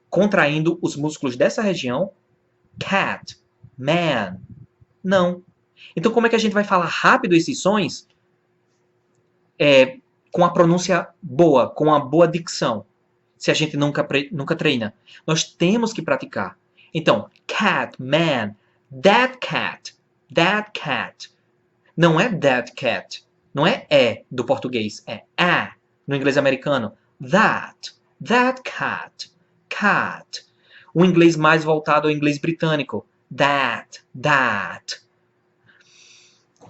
contraindo os músculos dessa região. Cat, man. Não. Então, como é que a gente vai falar rápido esses sons? Com a pronúncia boa, com a boa dicção. Se a gente nunca treina. Nós temos que praticar. Então, cat, man, that cat, that cat. Não é that cat. Não é do português. É a no inglês americano. That cat, cat. O inglês mais voltado ao inglês britânico. That.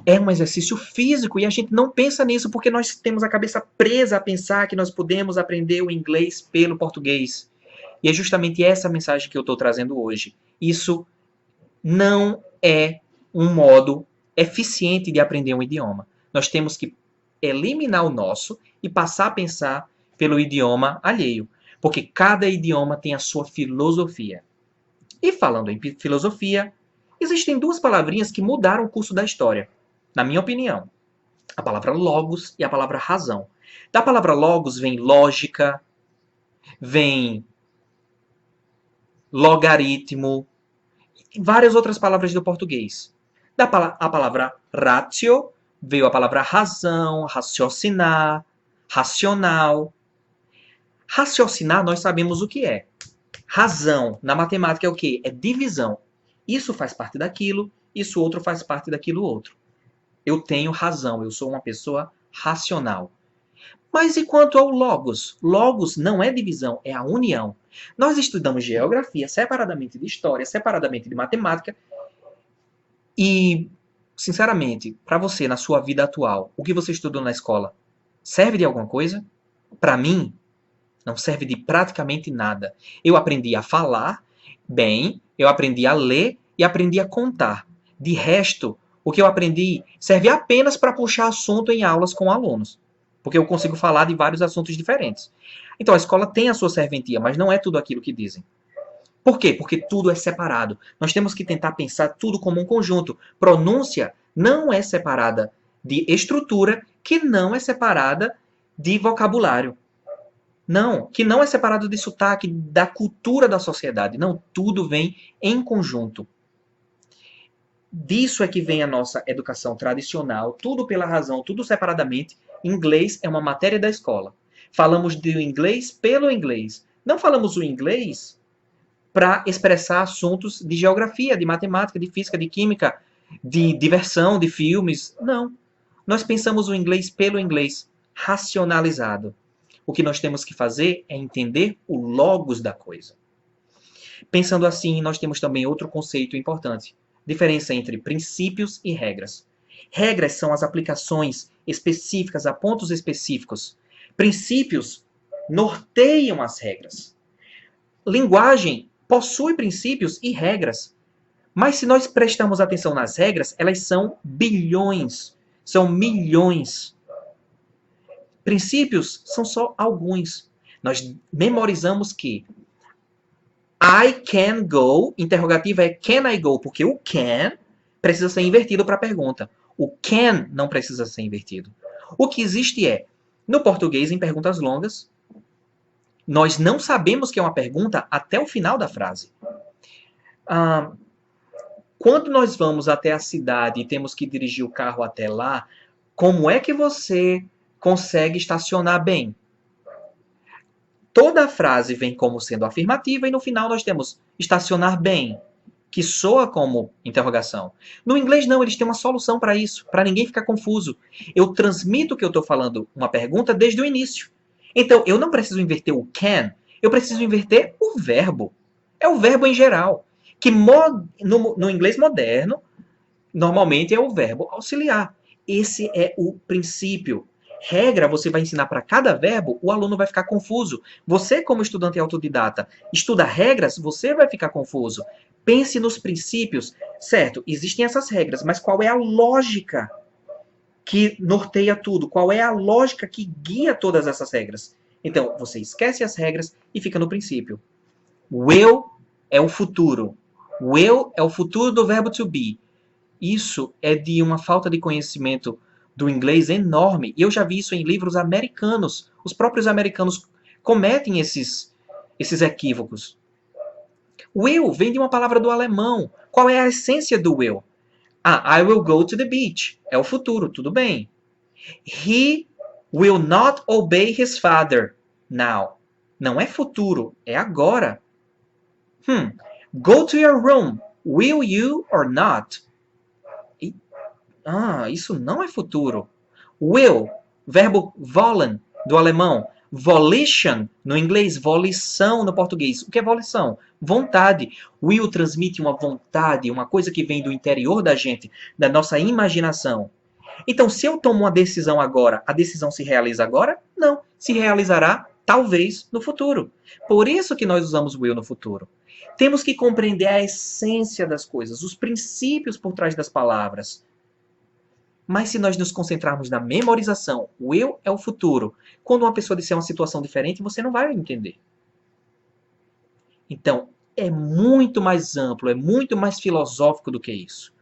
É um exercício físico e a gente não pensa nisso porque nós temos a cabeça presa a pensar que nós podemos aprender o inglês pelo português. E é justamente essa mensagem que eu estou trazendo hoje. Isso não é um modo eficiente de aprender um idioma. Nós temos que eliminar o nosso e passar a pensar pelo idioma alheio. Porque cada idioma tem a sua filosofia. E falando em filosofia, existem duas palavrinhas que mudaram o curso da história. Na minha opinião, a palavra logos e a palavra razão. Da palavra logos vem lógica, vem logaritmo, e várias outras palavras do português. A palavra ratio veio a palavra razão, raciocinar, racional. Raciocinar nós sabemos o que é. Razão na matemática é o quê? É divisão. Isso faz parte daquilo, isso outro faz parte daquilo outro. Eu tenho razão, eu sou uma pessoa racional. Mas e quanto ao logos? Logos não é divisão, é a união. Nós estudamos geografia separadamente de história, separadamente de matemática. E, sinceramente, para você, na sua vida atual, o que você estudou na escola serve de alguma coisa? Para mim, não serve de praticamente nada. Eu aprendi a falar bem, eu aprendi a ler e aprendi a contar. De resto, o que eu aprendi serve apenas para puxar assunto em aulas com alunos. Porque eu consigo falar de vários assuntos diferentes. Então, a escola tem a sua serventia, mas não é tudo aquilo que dizem. Por quê? Porque tudo é separado. Nós temos que tentar pensar tudo como um conjunto. Pronúncia não é separada de estrutura, que não é separada de vocabulário. Não, que não é separado de sotaque, da cultura da sociedade. Não, tudo vem em conjunto. Disso é que vem a nossa educação tradicional, tudo pela razão, tudo separadamente. Inglês é uma matéria da escola. Falamos do inglês pelo inglês. Não falamos o inglês para expressar assuntos de geografia, de matemática, de física, de química, de diversão, de filmes. Não. Nós pensamos o inglês pelo inglês, racionalizado. O que nós temos que fazer é entender o logos da coisa. Pensando assim, nós temos também outro conceito importante. Diferença entre princípios e regras. Regras são as aplicações específicas a pontos específicos. Princípios norteiam as regras. Linguagem possui princípios e regras. Mas se nós prestamos atenção nas regras, elas são bilhões, são milhões. Princípios são só alguns. Nós memorizamos que I can go, interrogativo é can I go, porque o can precisa ser invertido para a pergunta. O can não precisa ser invertido. O que existe é, no português, em perguntas longas, nós não sabemos que é uma pergunta até o final da frase. Quando nós vamos até a cidade e temos que dirigir o carro até lá, como é que você consegue estacionar bem? Toda a frase vem como sendo afirmativa e no final nós temos estacionar bem, que soa como interrogação. No inglês não, eles têm uma solução para isso, para ninguém ficar confuso. Eu transmito que eu estou falando uma pergunta desde o início. Então, eu não preciso inverter o can, eu preciso inverter o verbo. É o verbo em geral, que no inglês moderno, normalmente é o verbo auxiliar. Esse é o princípio. Regra, você vai ensinar para cada verbo, o aluno vai ficar confuso. Você, como estudante autodidata, estuda regras, você vai ficar confuso. Pense nos princípios. Certo, existem essas regras, mas qual é a lógica que norteia tudo? Qual é a lógica que guia todas essas regras? Então, você esquece as regras e fica no princípio. Will é o futuro. Will é o futuro do verbo to be. Isso é de uma falta de conhecimento do inglês enorme. E eu já vi isso em livros americanos. Os próprios americanos cometem esses equívocos. Will vem de uma palavra do alemão. Qual é a essência do will? I will go to the beach. É o futuro, tudo bem. He will not obey his father now. Não é futuro, é agora. Go to your room. Will you or not? Isso não é futuro. Will, verbo wollen, do alemão. Volition, no inglês. Volição, no português. O que é volição? Vontade. Will transmite uma vontade, uma coisa que vem do interior da gente, da nossa imaginação. Então, se eu tomo uma decisão agora, a decisão se realiza agora? Não. Se realizará, talvez, no futuro. Por isso que nós usamos will no futuro. Temos que compreender a essência das coisas, os princípios por trás das palavras. Mas se nós nos concentrarmos na memorização, o eu é o futuro. Quando uma pessoa disser uma situação diferente, você não vai entender. Então, é muito mais amplo, é muito mais filosófico do que isso.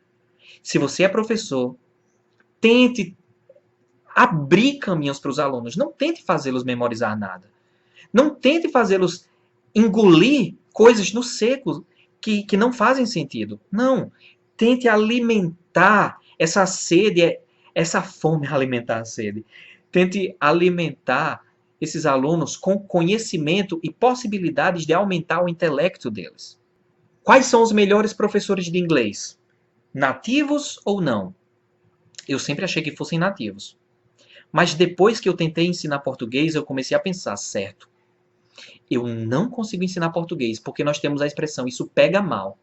Se você é professor, tente abrir caminhos para os alunos. Não tente fazê-los memorizar nada. Não tente fazê-los engolir coisas no seco que não fazem sentido. Não. Tente alimentar essa sede, essa fome, alimentar a sede. Tente alimentar esses alunos com conhecimento e possibilidades de aumentar o intelecto deles. Quais são os melhores professores de inglês? Nativos ou não? Eu sempre achei que fossem nativos. Mas depois que eu tentei ensinar português, eu comecei a pensar, certo, eu não consigo ensinar português porque nós temos a expressão isso pega mal.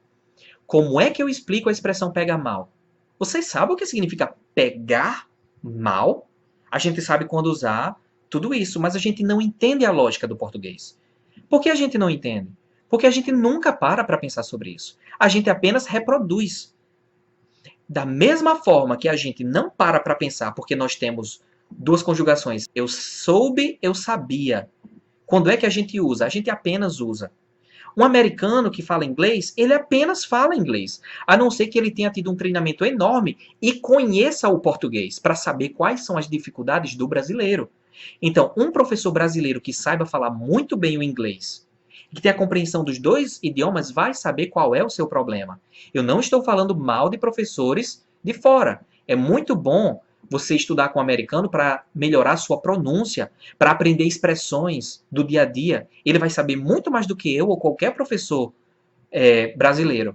Como é que eu explico a expressão pega mal? Vocês sabem o que significa pegar mal? A gente sabe quando usar tudo isso, mas a gente não entende a lógica do português. Por que a gente não entende? Porque a gente nunca para pensar sobre isso. A gente apenas reproduz. Da mesma forma que a gente não para pensar, porque nós temos duas conjugações. Eu soube, eu sabia. Quando é que a gente usa? A gente apenas usa. Um americano que fala inglês, ele apenas fala inglês, a não ser que ele tenha tido um treinamento enorme e conheça o português para saber quais são as dificuldades do brasileiro. Então, um professor brasileiro que saiba falar muito bem o inglês, que tenha a compreensão dos dois idiomas, vai saber qual é o seu problema. Eu não estou falando mal de professores de fora. É muito bom você estudar com o americano para melhorar sua pronúncia, para aprender expressões do dia a dia. Ele vai saber muito mais do que eu ou qualquer professor brasileiro.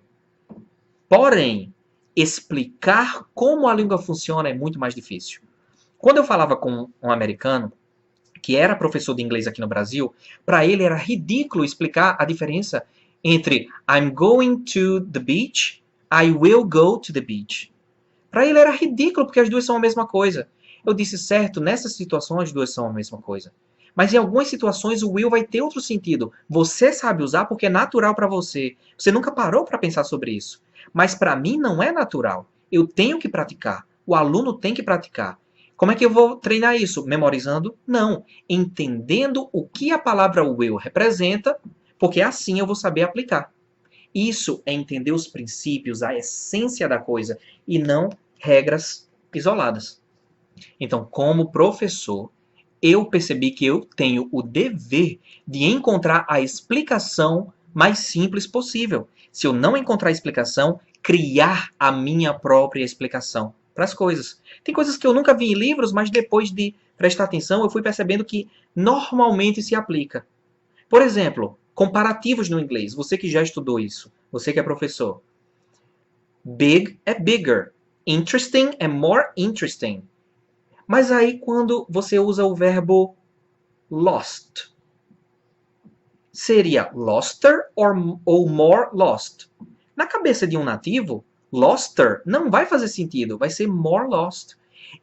Porém, explicar como a língua funciona é muito mais difícil. Quando eu falava com um americano, que era professor de inglês aqui no Brasil, para ele era ridículo explicar a diferença entre I'm going to the beach, I will go to the beach. Para ele era ridículo, porque as duas são a mesma coisa. Eu disse, certo, nessas situações as duas são a mesma coisa. Mas em algumas situações o will vai ter outro sentido. Você sabe usar porque é natural para você. Você nunca parou para pensar sobre isso. Mas para mim não é natural. Eu tenho que praticar. O aluno tem que praticar. Como é que eu vou treinar isso? Memorizando? Não. Entendendo o que a palavra will representa, porque assim eu vou saber aplicar. Isso é entender os princípios, a essência da coisa, e não regras isoladas. Então, como professor, eu percebi que eu tenho o dever de encontrar a explicação mais simples possível. Se eu não encontrar a explicação, criar a minha própria explicação para as coisas. Tem coisas que eu nunca vi em livros, mas depois de prestar atenção, eu fui percebendo que normalmente se aplica. Por exemplo, comparativos no inglês. Você que já estudou isso, você que é professor. Big é bigger. Interesting é more interesting. Mas aí quando você usa o verbo lost, seria loster ou more lost? Na cabeça de um nativo, loster não vai fazer sentido, vai ser more lost.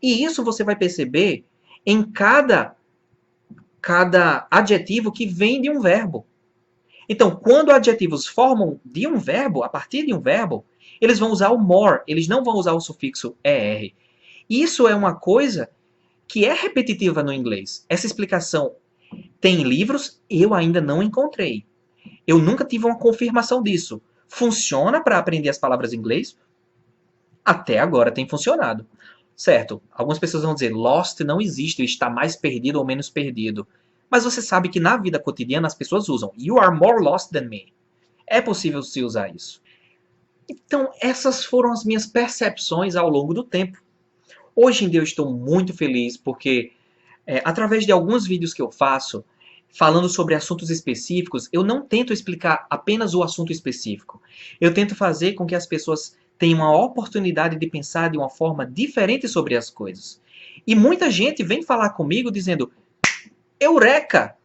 E isso você vai perceber em cada adjetivo que vem de um verbo. Então, quando adjetivos formam de um verbo, a partir de um verbo, eles vão usar o more, eles não vão usar o sufixo er. Isso é uma coisa que é repetitiva no inglês. Essa explicação tem em livros, eu ainda não encontrei. Eu nunca tive uma confirmação disso. Funciona para aprender as palavras em inglês? Até agora tem funcionado. Certo, algumas pessoas vão dizer lost não existe, está mais perdido ou menos perdido. Mas você sabe que na vida cotidiana as pessoas usam you are more lost than me. É possível se usar isso. Então, essas foram as minhas percepções ao longo do tempo. Hoje em dia eu estou muito feliz porque, através de alguns vídeos que eu faço, falando sobre assuntos específicos, eu não tento explicar apenas o assunto específico. Eu tento fazer com que as pessoas tenham a oportunidade de pensar de uma forma diferente sobre as coisas. E muita gente vem falar comigo dizendo, Eureka!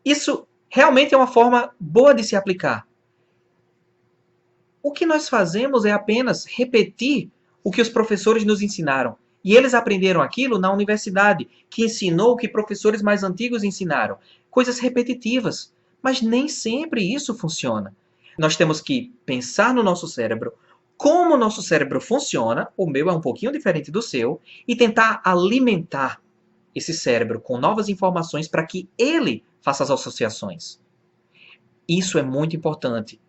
Isso realmente é uma forma boa de se aplicar. O que nós fazemos é apenas repetir o que os professores nos ensinaram. E eles aprenderam aquilo na universidade, que ensinou o que professores mais antigos ensinaram. Coisas repetitivas. Mas nem sempre isso funciona. Nós temos que pensar no nosso cérebro, como o nosso cérebro funciona, o meu é um pouquinho diferente do seu, e tentar alimentar esse cérebro com novas informações para que ele faça as associações. Isso é muito importante.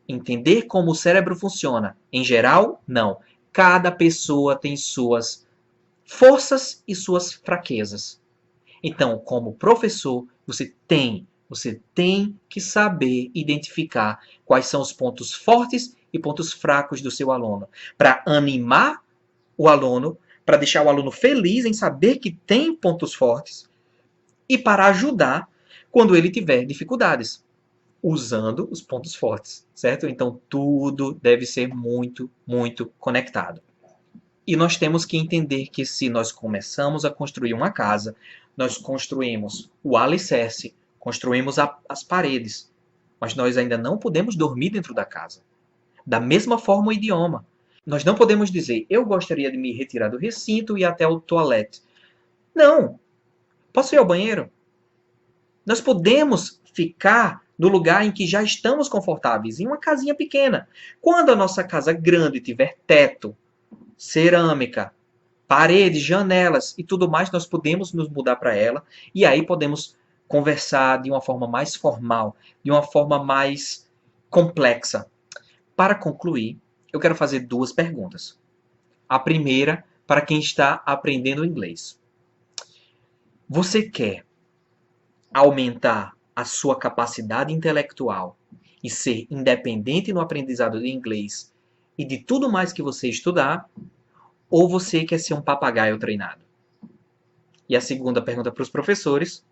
Entender como o cérebro funciona. Em geral, não. Cada pessoa tem suas forças e suas fraquezas. Então, como professor, você tem que saber identificar quais são os pontos fortes e pontos fracos do seu aluno, para animar o aluno, para deixar o aluno feliz em saber que tem pontos fortes e para ajudar quando ele tiver dificuldades, usando os pontos fortes, certo? Então, tudo deve ser muito, muito conectado. E nós temos que entender que se nós começamos a construir uma casa, nós construímos o alicerce, construímos as paredes, mas nós ainda não podemos dormir dentro da casa. Da mesma forma o idioma. Nós não podemos dizer, eu gostaria de me retirar do recinto e ir até o toalete. Não. Posso ir ao banheiro? Nós podemos ficar no lugar em que já estamos confortáveis, em uma casinha pequena. Quando a nossa casa grande tiver teto, cerâmica, paredes, janelas e tudo mais, nós podemos nos mudar para ela e aí podemos conversar de uma forma mais formal, de uma forma mais complexa. Para concluir, eu quero fazer duas perguntas. A primeira, para quem está aprendendo inglês. Você quer aumentar a sua capacidade intelectual e ser independente no aprendizado de inglês e de tudo mais que você estudar, ou você quer ser um papagaio treinado? E a segunda pergunta para os professores: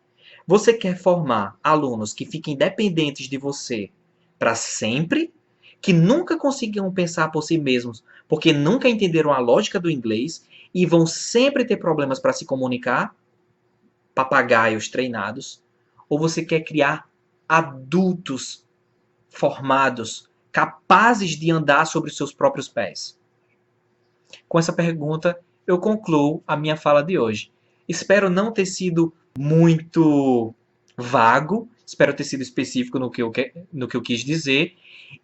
você quer formar alunos que fiquem dependentes de você para sempre, que nunca conseguiram pensar por si mesmos, porque nunca entenderam a lógica do inglês e vão sempre ter problemas para se comunicar? Papagaios treinados? Ou você quer criar adultos formados, capazes de andar sobre os seus próprios pés? Com essa pergunta, eu concluo a minha fala de hoje. Espero não ter sido muito vago, espero ter sido específico no que eu quis dizer,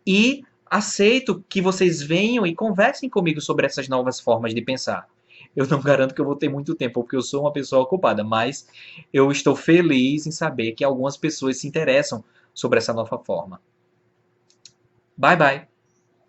e aceito que vocês venham e conversem comigo sobre essas novas formas de pensar. Eu não garanto que eu vou ter muito tempo, porque eu sou uma pessoa ocupada, mas eu estou feliz em saber que algumas pessoas se interessam sobre essa nova forma. Bye bye!